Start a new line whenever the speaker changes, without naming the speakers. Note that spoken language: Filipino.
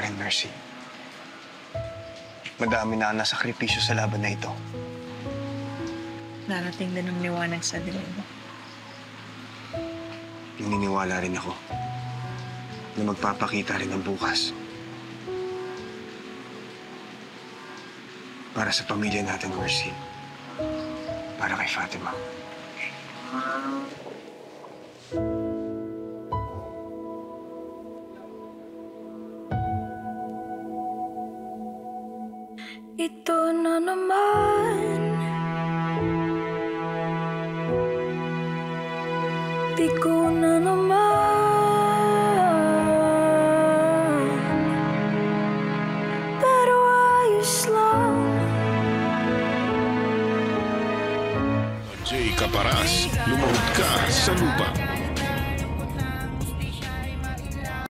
akin, Mercy. Madami na ang nasakripisyo sa laban na ito.
Darating din ang liwanag sa dilim mo.
Naniniwala rin ako na magpapakita rin ang bukas. Para sa pamilya natin, Mercy. Para kay Fatima.
Ito na naman, di ko na naman, pero ayos lang.
Jay Caparas, lumahod ka sa lupa.